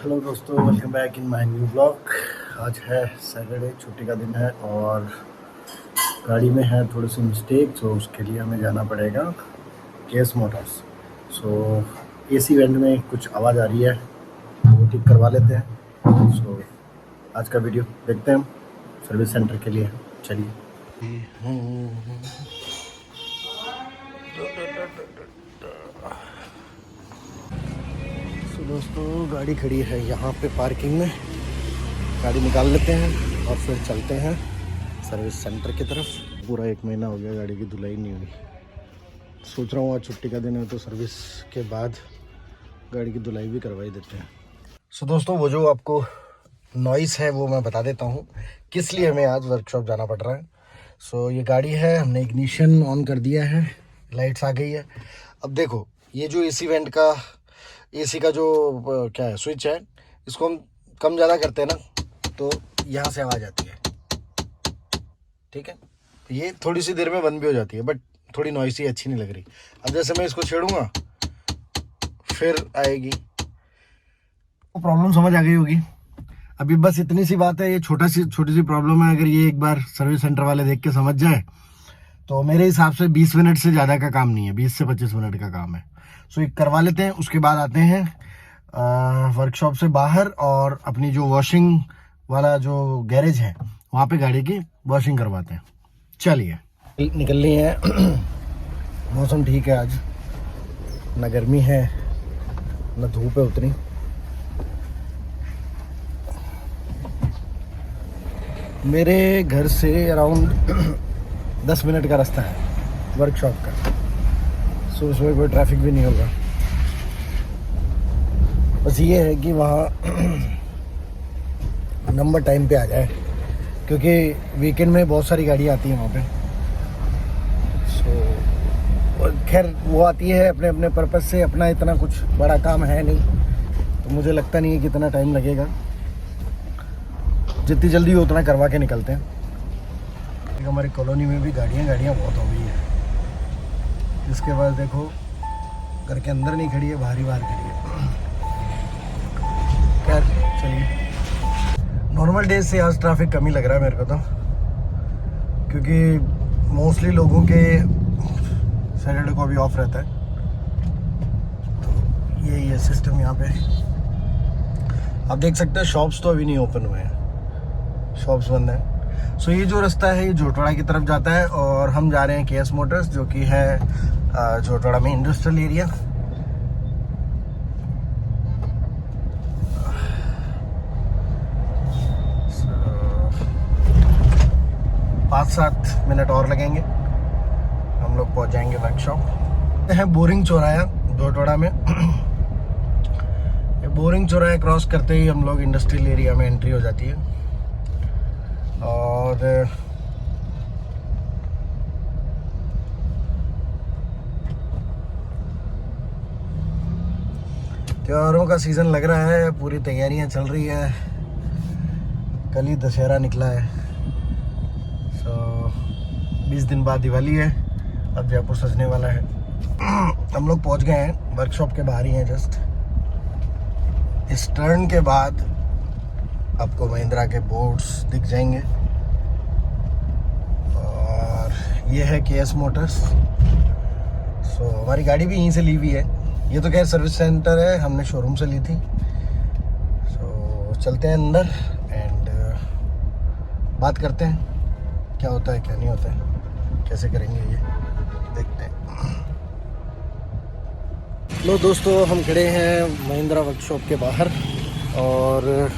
Hello दोस्तों, welcome back in my new blog. आज है सैटरडे, छुट्टी का दिन है और गाड़ी में है थोड़ी सी मिस्टेक, तो उसके लिए हमें जाना पड़ेगा केएस मोटर्स। एसी वेंट में कुछ आवाज़ आ रही है, वो ठीक करवा लेते हैं। आज का वीडियो देखते हैं हम सर्विस सेंटर के लिए। चलिए। दोस्तों, गाड़ी खड़ी है यहाँ पे पार्किंग में, गाड़ी निकाल लेते हैं और फिर चलते हैं सर्विस सेंटर की तरफ। पूरा 1 महीना हो गया गाड़ी की धुलाई नहीं हुई। सोच रहा हूँ आज छुट्टी का दिन है तो सर्विस के बाद गाड़ी की धुलाई भी करवा ही देते हैं। दोस्तों, वो जो आपको नॉइस है वो मैं बता देता हूँ किस लिए हमें आज वर्कशॉप जाना पड़ रहा है। ये गाड़ी है, हमने इग्निशन ऑन कर दिया है, लाइट्स आ गई है। अब देखो, ये जो एसी का जो क्या है स्विच है, इसको हम कम ज़्यादा करते हैं ना तो यहाँ से आवाज़ आती है, ठीक है। ये थोड़ी सी देर में बंद भी हो जाती है, बट थोड़ी नॉइसी अच्छी नहीं लग रही। अब जैसे मैं इसको छेड़ूंगा फिर आएगी। तो प्रॉब्लम समझ आ गई होगी। अभी बस इतनी सी बात है, ये छोटी सी प्रॉब्लम है। अगर ये एक बार सर्विस सेंटर वाले देख के समझ जाए तो मेरे हिसाब से 20 मिनट से ज़्यादा का काम नहीं है, 20 से 25 मिनट का काम है। ये करवा लेते हैं, उसके बाद आते हैं वर्कशॉप से बाहर और अपनी जो वॉशिंग वाला जो गैरेज है वहाँ पे गाड़ी की वॉशिंग करवाते हैं। चलिए, निकलनी है। मौसम ठीक है आज, ना गर्मी है ना धूप है उतनी। मेरे घर से अराउंड 10 मिनट का रास्ता है वर्कशॉप का। उसमें कोई ट्रैफिक भी नहीं होगा। बस ये है कि वहाँ नंबर टाइम पे आ जाए, क्योंकि वीकेंड में बहुत सारी गाड़ियाँ आती हैं वहाँ पे। खैर वो आती है अपने अपने पर्पस से, अपना इतना कुछ बड़ा काम है नहीं, तो मुझे लगता नहीं है कि इतना टाइम लगेगा। जितनी जल्दी हो उतना करवा के निकलते हैं। हमारी कॉलोनी में भी गाड़ियाँ बहुत हो गई है। इसके बाद देखो, घर के अंदर नहीं खड़ी है, बाहर खड़ी है। खैर चलिए, नॉर्मल डेज से आज ट्रैफिक कम ही लग रहा है मेरे को तो, क्योंकि मोस्टली लोगों के सैटरडे को भी ऑफ रहता है। तो यही है सिस्टम यहाँ पे। आप देख सकते हैं शॉप्स तो अभी नहीं ओपन हुए हैं, शॉप्स बंद है। ये जो रास्ता है ये जोटवाड़ा की तरफ जाता है और हम जा रहे हैं केएस मोटर्स, जो कि है जोटवाड़ा में इंडस्ट्रियल एरिया। पाँच 7 मिनट और लगेंगे, हम लोग पहुंच जाएंगे वर्कशॉप। है बोरिंग चौराहा जोटवाड़ा में। ये बोरिंग चौराहा क्रॉस करते ही हम लोग इंडस्ट्रियल एरिया में एंट्री हो जाती है। और त्योहारों का सीज़न लग रहा है, पूरी तैयारियां चल रही है। कल ही दशहरा निकला है। 20 दिन बाद दिवाली है, अब जयपुर सजने वाला है। हम लोग पहुंच गए हैं, वर्कशॉप के बाहर ही हैं जस्ट। इस टर्न के बाद आपको महिंद्रा के बोर्ड्स दिख जाएंगे और ये है केएस मोटर्स। हमारी गाड़ी भी यहीं से ली हुई है। ये तो खैर सर्विस सेंटर है, हमने शोरूम से ली थी। चलते हैं अंदर एंड बात करते हैं क्या होता है क्या नहीं होता है, कैसे करेंगे ये देखते हैं। लो दोस्तों, हम खड़े हैं महिंद्रा वर्कशॉप के बाहर और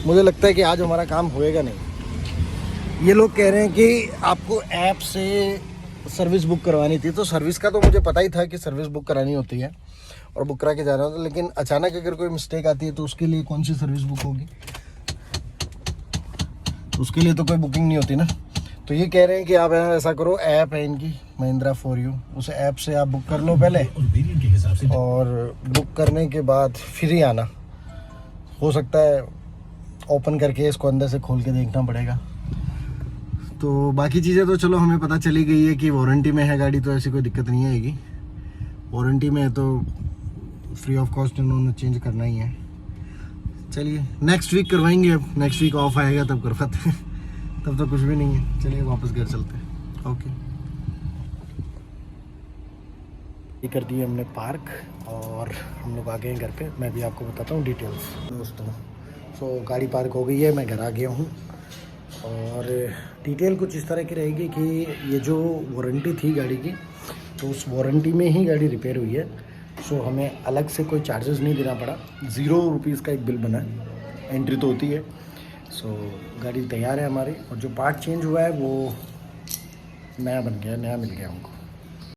मुझे लगता है कि आज हमारा काम होएगा नहीं। ये लोग कह रहे हैं कि आपको ऐप से सर्विस बुक करवानी थी। तो सर्विस का तो मुझे पता ही था कि सर्विस बुक करानी होती है और बुक करा के जाना होता है, लेकिन अचानक अगर कोई मिस्टेक आती है तो उसके लिए कौन सी सर्विस बुक होगी? उसके लिए तो कोई बुकिंग नहीं होती ना। तो ये कह रहे हैं कि आप ऐसा करो, ऐप है इनकी महिंद्रा फॉर यू, उस ऐप से आप बुक कर लो पहले, और बुक करने के बाद फिर ही आना। हो सकता है ओपन करके इसको अंदर से खोल के देखना पड़ेगा। तो बाकी चीज़ें तो चलो हमें पता चली गई है कि वारंटी में है गाड़ी, तो ऐसी कोई दिक्कत नहीं आएगी। वारंटी में है तो फ्री ऑफ कॉस्ट इन्होंने चेंज करना ही है। चलिए नेक्स्ट वीक करवाएंगे, अब नेक्स्ट वीक ऑफ आएगा तब करवाते हैं, तब तो कुछ भी नहीं है। चलिए वापस घर चलते हैं। ओके, ये कर दिए हमने पार्क और हम लोग आ गए हैं घर पे। मैं भी आपको बताता हूँ डिटेल्स दोस्तों। सो गाड़ी पार्क हो गई है, मैं घर आ गया हूँ और डिटेल कुछ इस तरह की रहेगी कि ये जो वारंटी थी गाड़ी की, तो उस वारंटी में ही गाड़ी रिपेयर हुई है। सो हमें अलग से कोई चार्जेस नहीं देना पड़ा, 0 रुपीज़ का एक बिल बना है, एंट्री तो होती है। सो गाड़ी तैयार है हमारी और जो पार्ट चेंज हुआ है वो नया बन गया, नया मिल गया हमको।